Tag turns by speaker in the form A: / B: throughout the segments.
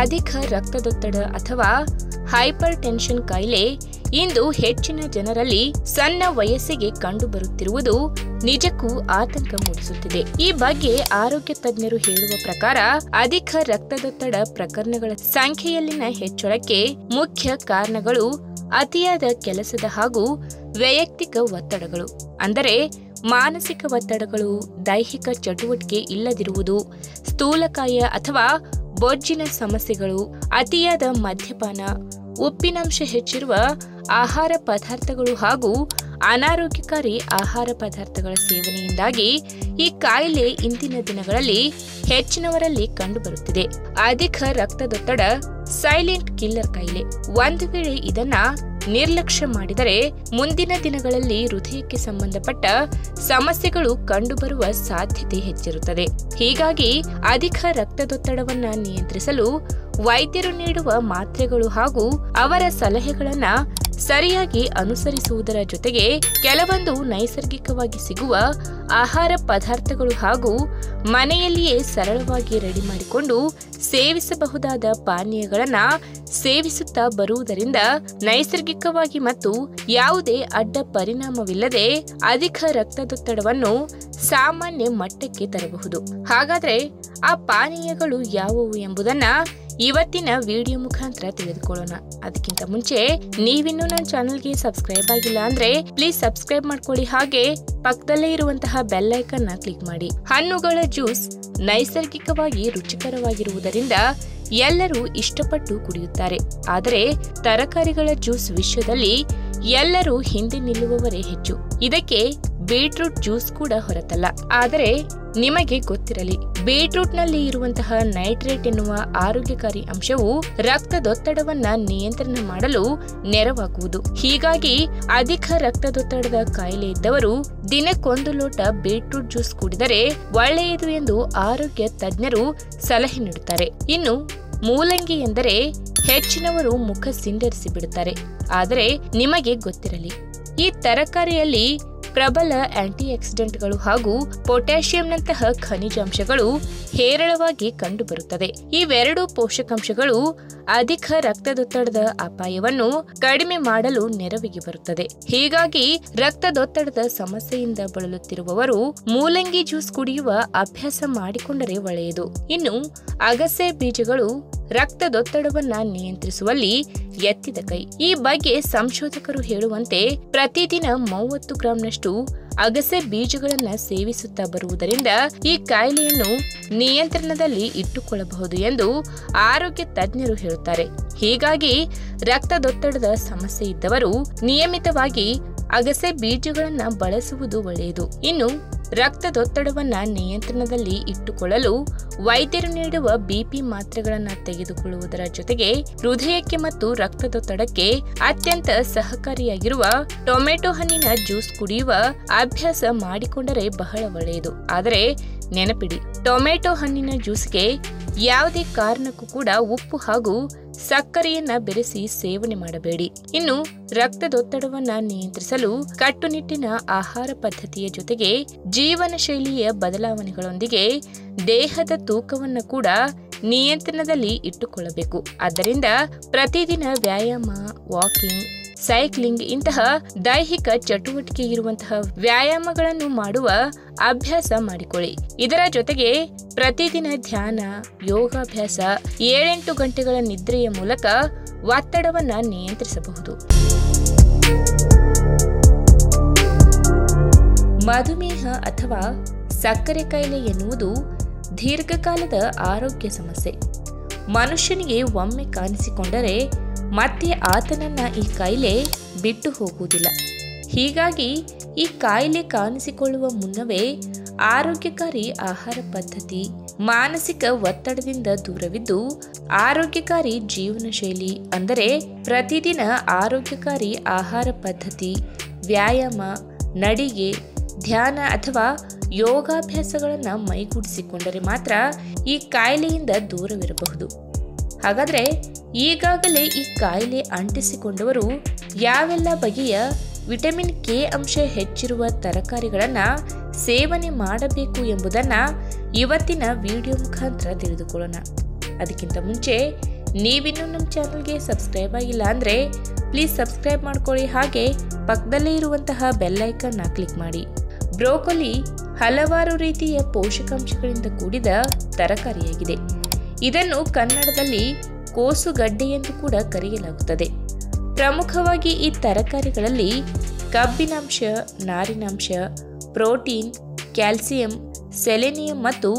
A: ಅಧಿಕ ರಕ್ತದೊತ್ತಡ ಅಥವಾ ಹೈಪರ್ ಟೆನ್ಷನ್ ಕಾಯಿಲೆ ಇಂದು ಹೆಚ್ಚಿನ ಜನರಲ್ಲಿ ಸಣ್ಣ ವಯಸ್ಸಿಗೆ ಕಂಡುಬರುತ್ತಿರುವುದು ನಿಜಕ್ಕೂ ಆತಂಕ ಮೂಡಿಸುತ್ತಿದೆ. ಈ ಬಗ್ಗೆ ಆರೋಗ್ಯ ತಜ್ಞರು ಹೇಳುವ ಪ್ರಕಾರ ಅಧಿಕ ರಕ್ತದೊತ್ತಡ ಪ್ರಕರಣಗಳ ಸಂಖ್ಯೆಯಲ್ಲಿನ ಹೆಚ್ಚಳಕ್ಕೆ ಮುಖ್ಯ ಕಾರಣಗಳು ಅತಿಯಾದ ಕೆಲಸದ ಹಾಗೂ ವೈಯಕ್ತಿಕ ಒತ್ತಡಗಳು, ಅಂದರೆ ಮಾನಸಿಕ ಒತ್ತಡಗಳು, ದೈಹಿಕ ಚಟುವಟಿಕೆ ಇಲ್ಲದಿರುವುದು, ಸ್ಥೂಲಕಾಯ ಅಥವಾ ಬೊಜ್ಜಿನ ಸಮಸ್ಯೆಗಳು, ಅತಿಯಾದ ಮದ್ಯಪಾನ, ಉಪ್ಪಿನಂಶ ಹೆಚ್ಚಿರುವ ಆಹಾರ ಪದಾರ್ಥಗಳು ಹಾಗೂ ಅನಾರೋಗ್ಯಕಾರಿ ಆಹಾರ ಪದಾರ್ಥಗಳ ಸೇವನೆಯಿಂದಾಗಿ ಈ ಕಾಯಿಲೆ ಇಂದಿನ ದಿನಗಳಲ್ಲಿ ಹೆಚ್ಚಿನವರಲ್ಲಿ ಕಂಡುಬರುತ್ತಿದೆ. ಅಧಿಕ ರಕ್ತದೊತ್ತಡ ಸೈಲೆಂಟ್ ಕಿಲ್ಲರ್ ಕಾಯಿಲೆ. ಒಂದು ವೇಳೆ ಇದನ್ನ ನಿರ್ಲಕ್ಷ್ಯ ಮಾಡಿದರೆ ಮುಂದಿನ ದಿನಗಳಲ್ಲಿ ಹೃದಯಕ್ಕೆ ಸಂಬಂಧಪಟ್ಟ ಸಮಸ್ಯೆಗಳು ಕಂಡುಬರುವ ಸಾಧ್ಯತೆ ಹೆಚ್ಚಿರುತ್ತದೆ. ಹೀಗಾಗಿ ಅಧಿಕ ರಕ್ತದೊತ್ತಡವನ್ನ ನಿಯಂತ್ರಿಸಲು ವೈದ್ಯರು ನೀಡುವ ಮಾತ್ರೆಗಳು ಹಾಗೂ ಅವರ ಸಲಹೆಗಳನ್ನ ಸರಿಯಾಗಿ ಅನುಸರಿಸುವುದರ ಜೊತೆಗೆ ಕೆಲವೊಂದು ನೈಸರ್ಗಿಕವಾಗಿ ಸಿಗುವ ಆಹಾರ ಪದಾರ್ಥಗಳು ಹಾಗೂ ಮನೆಯಲ್ಲಿಯೇ ಸರಳವಾಗಿ ರೆಡಿ ಮಾಡಿಕೊಂಡು ಸೇವಿಸಬಹುದಾದ ಪಾನೀಯಗಳನ್ನ ಸೇವಿಸುತ್ತಾ ಬರುವುದರಿಂದ ನೈಸರ್ಗಿಕವಾಗಿ ಮತ್ತು ಯಾವುದೇ ಅಡ್ಡ ಪರಿಣಾಮವಿಲ್ಲದೆ ಅಧಿಕ ರಕ್ತದೊತ್ತಡವನ್ನು ಸಾಮಾನ್ಯ ಮಟ್ಟಕ್ಕೆ ತರಬಹುದು. ಹಾಗಾದ್ರೆ ಆ ಪಾನೀಯಗಳು ಯಾವುವು ಎಂಬುದನ್ನ ಇವತ್ತಿನ ವಿಡಿಯೋ ಮುಖಾಂತರ ತಿಳಿದುಕೊಳ್ಳೋಣ. ಅದಕ್ಕಿಂತ ಮುಂಚೆ ನೀವಿನ್ನೂ ನನ್ನ ಚಾನೆಲ್ಗೆ ಸಬ್ಸ್ಕ್ರೈಬ್ ಆಗಿಲ್ಲ ಅಂದ್ರೆ ಪ್ಲೀಸ್ ಸಬ್ಸ್ಕ್ರೈಬ್ ಮಾಡ್ಕೊಳ್ಳಿ, ಹಾಗೆ ಪಕ್ಕದಲ್ಲೇ ಇರುವಂತಹ ಬೆಲ್ ಐಕಾನ್ ನ ಕ್ಲಿಕ್ ಮಾಡಿ. ಹಣ್ಣುಗಳ ಜ್ಯೂಸ್ ನೈಸರ್ಗಿಕವಾಗಿ ರುಚಿಕರವಾಗಿರುವುದರಿಂದ ಎಲ್ಲರೂ ಇಷ್ಟಪಟ್ಟು ಕುಡಿಯುತ್ತಾರೆ. ಆದರೆ ತರಕಾರಿಗಳ ಜ್ಯೂಸ್ ವಿಷಯದಲ್ಲಿ ಎಲ್ಲರೂ ಹಿಂದೆ ನಿಲ್ಲುವವರೇ ಹೆಚ್ಚು. ಇದಕ್ಕೆ ಬೀಟ್ರೂಟ್ ಜ್ಯೂಸ್ ಕೂಡ ಹೊರತಲ್ಲ. ಆದರೆ ನಿಮಗೆ ಗೊತ್ತಿರಲಿ, ಬೀಟ್ರೂಟ್ ನಲ್ಲಿ ಇರುವಂತಹ ನೈಟ್ರೇಟ್ ಎನ್ನುವ ಆರೋಗ್ಯಕಾರಿ ಅಂಶವು ರಕ್ತದೊತ್ತಡವನ್ನ ನಿಯಂತ್ರಣ ಮಾಡಲು ನೆರವಾಗುವುದು. ಹೀಗಾಗಿ ಅಧಿಕ ರಕ್ತದೊತ್ತಡದ ಕಾಯಿಲೆ ಇದ್ದವರು ದಿನಕ್ಕೊಂದು ಲೋಟ ಬೀಟ್ರೂಟ್ ಜ್ಯೂಸ್ ಕುಡಿದರೆ ಒಳ್ಳೆಯದು ಎಂದು ಆರೋಗ್ಯ ತಜ್ಞರು ಸಲಹೆ ನೀಡುತ್ತಾರೆ. ಇನ್ನು ಮೂಲಂಗಿ ಎಂದರೆ ಹೆಚ್ಚಿನವರು ಮುಖ ಸಿಂಡರಿಸಿ ಬಿಡುತ್ತಾರೆ. ಆದರೆ ನಿಮಗೆ ಗೊತ್ತಿರಲಿ, ಈ ತರಕಾರಿಯಲ್ಲಿ ಪ್ರಬಲ ಆಂಟಿ ಆಕ್ಸಿಡೆಂಟ್ಗಳು ಹಾಗೂ ಪೊಟ್ಯಾಷಿಯಂನಂತಹ ಖನಿಜಾಂಶಗಳು ಹೇರಳವಾಗಿ ಕಂಡುಬರುತ್ತದೆ. ಇವೆರಡು ಪೋಷಕಾಂಶಗಳು ಅಧಿಕ ರಕ್ತದೊತ್ತಡದ ಅಪಾಯವನ್ನು ಕಡಿಮೆ ಮಾಡಲು ನೆರವಿಗೆ ಬರುತ್ತದೆ. ಹೀಗಾಗಿ ರಕ್ತದೊತ್ತಡದ ಸಮಸ್ಯೆಯಿಂದ ಬಳಲುತ್ತಿರುವವರು ಮೂಲಂಗಿ ಜ್ಯೂಸ್ ಕುಡಿಯುವ ಅಭ್ಯಾಸ ಮಾಡಿಕೊಂಡರೆ ಒಳ್ಳೆಯದು. ಇನ್ನು ಅಗಸೆ ಬೀಜಗಳು ರಕ್ತದೊತ್ತಡವನ್ನ ನಿಯಂತ್ರಿಸುವಲ್ಲಿ ಎತ್ತಿದ ಕೈ. ಈ ಬಗ್ಗೆ ಸಂಶೋಧಕರು ಹೇಳುವಂತೆ ಪ್ರತಿದಿನ 30 ಗ್ರಾಂನಷ್ಟು ಅಗಸೆ ಬೀಜಗಳನ್ನ ಸೇವಿಸುತ್ತಾ ಬರುವುದರಿಂದ ಈ ಕಾಯಿಲೆಯನ್ನು ನಿಯಂತ್ರಣದಲ್ಲಿ ಇಟ್ಟುಕೊಳ್ಳಬಹುದು ಎಂದು ಆರೋಗ್ಯ ತಜ್ಞರು ಹೇಳುತ್ತಾರೆ. ಹೀಗಾಗಿ ರಕ್ತದೊತ್ತಡದ ಸಮಸ್ಯೆ ಇದ್ದವರು ನಿಯಮಿತವಾಗಿ ಅಗಸೆ ಬೀಜಗಳನ್ನ ಬಳಸುವುದು ಒಳ್ಳೆಯದು. ಇನ್ನು ರಕ್ತದೊತ್ತಡವನ್ನ ನಿಯಂತ್ರಣದಲ್ಲಿ ಇಟ್ಟುಕೊಳ್ಳಲು ವೈದ್ಯರು ನೀಡುವ ಬಿಪಿ ಮಾತ್ರೆಗಳನ್ನ ತೆಗೆದುಕೊಳ್ಳುವುದರ ಜೊತೆಗೆ ಹೃದಯಕ್ಕೆ ಮತ್ತು ರಕ್ತದೊತ್ತಡಕ್ಕೆ ಅತ್ಯಂತ ಸಹಕಾರಿಯಾಗಿರುವ ಟೊಮೆಟೊ ಹಣ್ಣಿನ ಜ್ಯೂಸ್ ಕುಡಿಯುವ ಅಭ್ಯಾಸ ಮಾಡಿಕೊಂಡರೆ ಬಹಳ ಒಳ್ಳೆಯದು. ಆದರೆ ನೆನಪಿಡಿ, ಟೊಮೆಟೊ ಹಣ್ಣಿನ ಜ್ಯೂಸ್ಗೆ ಯಾವುದೇ ಕಾರಣಕ್ಕೂ ಕೂಡ ಉಪ್ಪು ಹಾಗೂ ಸಕ್ಕರೆಯನ್ನ ಬೆರೆಸಿ ಸೇವನೆ ಮಾಡಬೇಡಿ. ಇನ್ನು ರಕ್ತದೊತ್ತಡವನ್ನ ನಿಯಂತ್ರಿಸಲು ಕಟ್ಟುನಿಟ್ಟಿನ ಆಹಾರ ಪದ್ಧತಿಯ ಜೊತೆಗೆ ಜೀವನ ಶೈಲಿಯ ಬದಲಾವಣೆಗಳೊಂದಿಗೆ ದೇಹದ ತೂಕವನ್ನು ಕೂಡ ನಿಯಂತ್ರಣದಲ್ಲಿ ಇಟ್ಟುಕೊಳ್ಳಬೇಕು. ಆದ್ದರಿಂದ ಪ್ರತಿದಿನ ವ್ಯಾಯಾಮ, ವಾಕಿಂಗ್, ಸೈಕ್ಲಿಂಗ್ ಇಂತಹ ದೈಹಿಕ ಚಟುವಟಿಕೆ ಇರುವಂತಹ ವ್ಯಾಯಾಮಗಳನ್ನು ಮಾಡುವ ಅಭ್ಯಾಸ ಮಾಡಿಕೊಳ್ಳಿ. ಇದರ ಜೊತೆಗೆ ಪ್ರತಿದಿನ ಧ್ಯಾನ, ಯೋಗಾಭ್ಯಾಸ, 7-8 ಗಂಟೆಗಳ ನಿದ್ರೆಯ ಮೂಲಕ ಒತ್ತಡವನ್ನ ನಿಯಂತ್ರಿಸಬಹುದು. ಮಧುಮೇಹ ಅಥವಾ ಸಕ್ಕರೆ ಕಾಯಿಲೆ ಎನ್ನುವುದು ದೀರ್ಘಕಾಲದ ಆರೋಗ್ಯ ಸಮಸ್ಯೆ. ಮನುಷ್ಯನಿಗೆ ಒಮ್ಮೆ ಕಾಣಿಸಿಕೊಂಡರೆ ಮತ್ತೆ ಆತನನ್ನ ಈ ಕಾಯಿಲೆ ಬಿಟ್ಟು ಹೋಗುವುದಿಲ್ಲ. ಹೀಗಾಗಿ ಈ ಕಾಯಿಲೆ ಕಾಣಿಸಿಕೊಳ್ಳುವ ಮುನ್ನವೇ ಆರೋಗ್ಯಕಾರಿ ಆಹಾರ ಪದ್ಧತಿ, ಮಾನಸಿಕ ಒತ್ತಡದಿಂದ ದೂರವಿದ್ದು ಆರೋಗ್ಯಕಾರಿ ಜೀವನ ಶೈಲಿ, ಅಂದರೆ ಪ್ರತಿದಿನ ಆರೋಗ್ಯಕಾರಿ ಆಹಾರ ಪದ್ಧತಿ, ವ್ಯಾಯಾಮ, ನಡಿಗೆ, ಧ್ಯಾನ ಅಥವಾ ಯೋಗಾಭ್ಯಾಸಗಳನ್ನು ಮೈಗೂಡಿಸಿಕೊಂಡರೆ ಮಾತ್ರ ಈ ಕಾಯಿಲೆಯಿಂದ ದೂರವಿರಬಹುದು. ಹಾಗಾದರೆ ಈಗಾಗಲೇ ಈ ಕಾಯಿಲೆ ಅಂಟಿಸಿಕೊಂಡವರು ಯಾವೆಲ್ಲ ಬಗೆಯ ವಿಟಮಿನ್ ಕೆ ಅಂಶ ಹೆಚ್ಚಿರುವ ತರಕಾರಿಗಳನ್ನು ಸೇವನೆ ಮಾಡಬೇಕು ಎಂಬುದನ್ನು ಇವತ್ತಿನ ವಿಡಿಯೋ ಮುಖಾಂತರ ತಿಳಿದುಕೊಳ್ಳೋಣ. ಅದಕ್ಕಿಂತ ಮುಂಚೆ ನೀವಿನ್ನೂ ನಮ್ಮ ಚಾನಲ್ಗೆ ಸಬ್ಸ್ಕ್ರೈಬ್ ಆಗಿಲ್ಲ ಅಂದರೆ ಪ್ಲೀಸ್ ಸಬ್ಸ್ಕ್ರೈಬ್ ಮಾಡ್ಕೊಳ್ಳಿ, ಹಾಗೆ ಪಕ್ಕದಲ್ಲೇ ಇರುವಂತಹ ಬೆಲ್ ಐಕನ್ನ ಕ್ಲಿಕ್ ಮಾಡಿ. ಬ್ರೋಕೊಲಿ ಹಲವಾರು ರೀತಿಯ ಪೋಷಕಾಂಶಗಳಿಂದ ಕೂಡಿದ ತರಕಾರಿಯಾಗಿದೆ. ಇದನ್ನು ಕನ್ನಡದಲ್ಲಿ ಕೋಸುಗಡ್ಡೆ ಎಂದು ಕೂಡ ಕರೆಯಲಾಗುತ್ತದೆ. ಪ್ರಮುಖವಾಗಿ ಈ ತರಕಾರಿಗಳಲ್ಲಿ ಕಬ್ಬಿನಾಂಶ, ನಾರಿನಾಂಶ, ಪ್ರೋಟೀನ್, ಕ್ಯಾಲ್ಸಿಯಂ, ಸೆಲೆನಿಯಂ ಮತ್ತು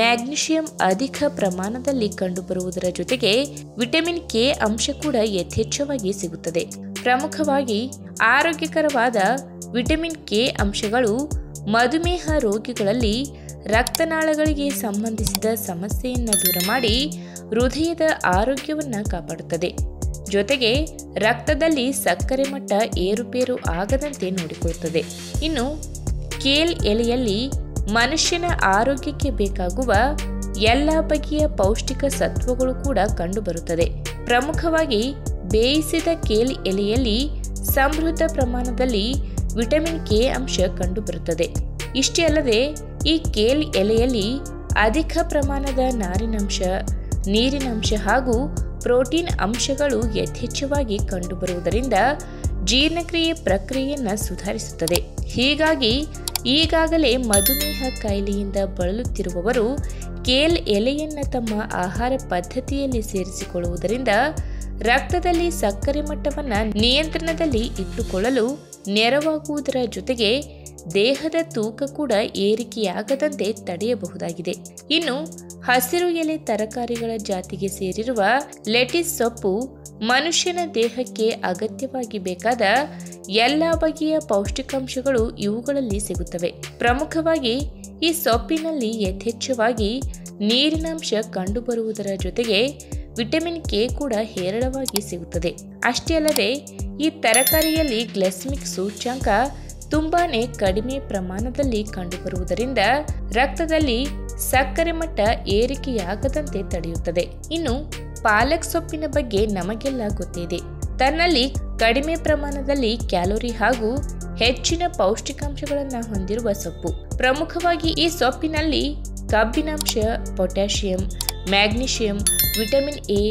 A: ಮ್ಯಾಗ್ನೀಷಿಯಂ ಅಧಿಕ ಪ್ರಮಾಣದಲ್ಲಿ ಕಂಡುಬರುವುದರ ಜೊತೆಗೆ ವಿಟಮಿನ್ ಕೆ ಅಂಶ ಕೂಡ ಯಥೇಚ್ಛವಾಗಿ ಸಿಗುತ್ತದೆ. ಪ್ರಮುಖವಾಗಿ ಆರೋಗ್ಯಕರವಾದ ವಿಟಮಿನ್ ಕೆ ಅಂಶಗಳು ಮಧುಮೇಹ ರೋಗಿಗಳಲ್ಲಿ ರಕ್ತನಾಳಗಳಿಗೆ ಸಂಬಂಧಿಸಿದ ಸಮಸ್ಯೆಯನ್ನು ದೂರ ಮಾಡಿ ಹೃದಯದ ಆರೋಗ್ಯವನ್ನು ಕಾಪಾಡುತ್ತದೆ. ಜೊತೆಗೆ ರಕ್ತದಲ್ಲಿ ಸಕ್ಕರೆ ಮಟ್ಟ ಏರುಪೇರು ಆಗದಂತೆ ನೋಡಿಕೊಳ್ಳುತ್ತದೆ. ಇನ್ನು ಕೇಲ್ ಎಲೆಯಲ್ಲಿ ಮನುಷ್ಯನ ಆರೋಗ್ಯಕ್ಕೆ ಬೇಕಾಗುವ ಎಲ್ಲ ಬಗೆಯ ಪೌಷ್ಟಿಕ ಸತ್ವಗಳು ಕೂಡ ಕಂಡುಬರುತ್ತದೆ. ಪ್ರಮುಖವಾಗಿ ಬೇಯಿಸಿದ ಕೇಲ್ ಎಲೆಯಲ್ಲಿ ಸಮೃದ್ಧ ಪ್ರಮಾಣದಲ್ಲಿ ವಿಟಮಿನ್ ಕೆ ಅಂಶ ಕಂಡುಬರುತ್ತದೆ. ಇಷ್ಟೇ ಅಲ್ಲದೆ ಈ ಕೇಲ್ ಎಲೆಯಲ್ಲಿ ಅಧಿಕ ಪ್ರಮಾಣದ ನಾರಿನಾಂಶ, ನೀರಿನಾಂಶ ಹಾಗೂ ಪ್ರೋಟೀನ್ ಅಂಶಗಳು ಯಥೇಚ್ಛವಾಗಿ ಕಂಡುಬರುವುದರಿಂದ ಜೀರ್ಣಕ್ರಿಯೆ ಪ್ರಕ್ರಿಯೆಯನ್ನು ಸುಧಾರಿಸುತ್ತದೆ. ಹೀಗಾಗಿ ಈಗಾಗಲೇ ಮಧುಮೇಹ ಕಾಯಿಲೆಯಿಂದ ಬಳಲುತ್ತಿರುವವರು ಕೇಲ್ ಎಲೆಯನ್ನು ತಮ್ಮ ಆಹಾರ ಪದ್ಧತಿಯಲ್ಲಿ ಸೇರಿಸಿಕೊಳ್ಳುವುದರಿಂದ ರಕ್ತದಲ್ಲಿ ಸಕ್ಕರೆ ಮಟ್ಟವನ್ನು ನಿಯಂತ್ರಣದಲ್ಲಿ ಇಟ್ಟುಕೊಳ್ಳಲು ನೆರವಾಗುವುದರ ಜೊತೆಗೆ ದೇಹದ ತೂಕ ಕೂಡ ಏರಿಕೆಯಾಗದಂತೆ ತಡೆಯಬಹುದಾಗಿದೆ. ಇನ್ನು ಹಸಿರು ಎಲೆ ತರಕಾರಿಗಳ ಜಾತಿಗೆ ಸೇರಿರುವ ಲೆಟಿಸ್ ಸೊಪ್ಪು ಮನುಷ್ಯನ ದೇಹಕ್ಕೆ ಅಗತ್ಯವಾಗಿ ಬೇಕಾದ ಎಲ್ಲ ಬಗೆಯ ಪೌಷ್ಟಿಕಾಂಶಗಳು ಇವುಗಳಲ್ಲಿ ಸಿಗುತ್ತವೆ. ಪ್ರಮುಖವಾಗಿ ಈ ಸೊಪ್ಪಿನಲ್ಲಿ ಯಥೇಚ್ಛವಾಗಿ ನೀರಿನಾಂಶ ಕಂಡುಬರುವುದರ ಜೊತೆಗೆ ವಿಟಮಿನ್ ಕೆ ಕೂಡ ಹೇರಳವಾಗಿ ಸಿಗುತ್ತದೆ. ಅಷ್ಟೇ ಅಲ್ಲದೆ ಈ ತರಕಾರಿಯಲ್ಲಿ ಗ್ಲೈಸೆಮಿಕ್ ಸೂಚ್ಯಂಕ ತುಂಬಾನೇ ಕಡಿಮೆ ಪ್ರಮಾಣದಲ್ಲಿ ಕಂಡುಬರುವುದರಿಂದ ರಕ್ತದಲ್ಲಿ ಸಕ್ಕರೆ ಮಟ್ಟ ಏರಿಕೆಯಾಗದಂತೆ ತಡೆಯುತ್ತದೆ. ಇನ್ನು ಪಾಲಕ್ ಸೊಪ್ಪಿನ ಬಗ್ಗೆ ನಮಗೆಲ್ಲ ಗೊತ್ತಿದೆ. ತನ್ನಲ್ಲಿ ಕಡಿಮೆ ಪ್ರಮಾಣದಲ್ಲಿ ಕ್ಯಾಲೋರಿ ಹಾಗೂ ಹೆಚ್ಚಿನ ಪೌಷ್ಟಿಕಾಂಶಗಳನ್ನು ಹೊಂದಿರುವ ಸೊಪ್ಪು. ಪ್ರಮುಖವಾಗಿ ಈ ಸೊಪ್ಪಿನಲ್ಲಿ ಕಬ್ಬಿನಾಂಶ, potassium, magnesium, vitamin A,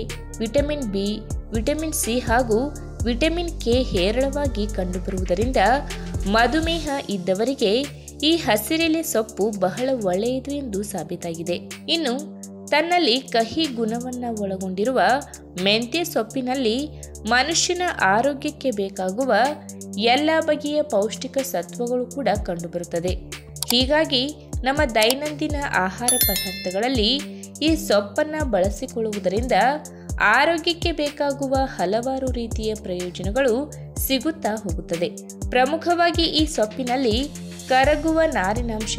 A: vitamin B, vitamin C ಹಾಗೂ ವಿಟಮಿನ್ ಕೆ ಹೇರಳವಾಗಿ ಕಂಡುಬರುವುದರಿಂದ ಮಧುಮೇಹ ಇದ್ದವರಿಗೆ ಈ ಹಸಿರೆಲೆ ಸೊಪ್ಪು ಬಹಳ ಒಳ್ಳೆಯದು ಎಂದು ಸಾಬೀತಾಗಿದೆ. ಇನ್ನು ತನ್ನಲ್ಲಿ ಕಹಿ ಗುಣವನ್ನು ಒಳಗೊಂಡಿರುವ ಮೆಂತ್ಯ ಸೊಪ್ಪಿನಲ್ಲಿ ಮನುಷ್ಯನ ಆರೋಗ್ಯಕ್ಕೆ ಬೇಕಾಗುವ ಎಲ್ಲ ಬಗೆಯ ಪೌಷ್ಟಿಕ ಸತ್ವಗಳು ಕೂಡ ಕಂಡುಬರುತ್ತದೆ. ಹೀಗಾಗಿ ನಮ್ಮ ದೈನಂದಿನ ಆಹಾರ ಪದಾರ್ಥಗಳಲ್ಲಿ ಈ ಸೊಪ್ಪನ್ನು ಬಳಸಿಕೊಳ್ಳುವುದರಿಂದ ಆರೋಗ್ಯಕ್ಕೆ ಬೇಕಾಗುವ ಹಲವಾರು ರೀತಿಯ ಪ್ರಯೋಜನಗಳು ಸಿಗುತ್ತಾ ಹೋಗುತ್ತದೆ. ಪ್ರಮುಖವಾಗಿ ಈ ಸೊಪ್ಪಿನಲ್ಲಿ ಕರಗುವ ನಾರಿನಾಂಶ,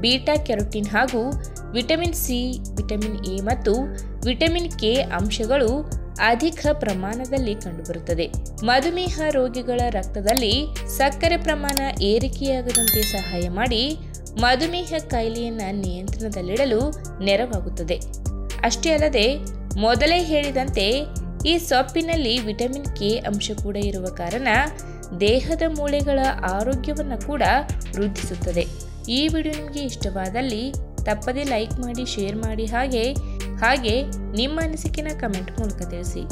A: ಬೀಟಾ ಕ್ಯಾರೋಟಿನ್ ಹಾಗೂ ವಿಟಮಿನ್ ಸಿ, ವಿಟಮಿನ್ ಎ ಮತ್ತು ವಿಟಮಿನ್ ಕೆ ಅಂಶಗಳು ಅಧಿಕ ಪ್ರಮಾಣದಲ್ಲಿ ಕಂಡುಬರುತ್ತದೆ. ಮಧುಮೇಹ ರೋಗಿಗಳ ರಕ್ತದಲ್ಲಿ ಸಕ್ಕರೆ ಪ್ರಮಾಣ ಏರಿಕೆಯಾಗದಂತೆ ಸಹಾಯ ಮಾಡಿ ಮಧುಮೇಹ ಕಾಯಿಲೆಯನ್ನು ನಿಯಂತ್ರಣದಲ್ಲಿಡಲು ನೆರವಾಗುತ್ತದೆ. ಅಷ್ಟೇ ಅಲ್ಲದೆ ಮೊದಲೇ ಹೇಳಿದಂತೆ ಈ ಸೊಪ್ಪಿನಲ್ಲಿ ವಿಟಮಿನ್ ಕೆ ಅಂಶ ಕೂಡ ಇರುವ ಕಾರಣ ದೇಹದ ಮೂಳೆಗಳ ಆರೋಗ್ಯವನ್ನು ಕೂಡ ವೃದ್ಧಿಸುತ್ತದೆ. ಈ ವಿಡಿಯೋ ನಿಮಗೆ ಇಷ್ಟವಾದಲ್ಲಿ ತಪ್ಪದೇ ಲೈಕ್ ಮಾಡಿ, ಶೇರ್ ಮಾಡಿ, ಹಾಗೆ ನಿಮ್ಮ ಅನಿಸಿಕೆನ ಕಮೆಂಟ್ ಮೂಲಕ ತಿಳಿಸಿ.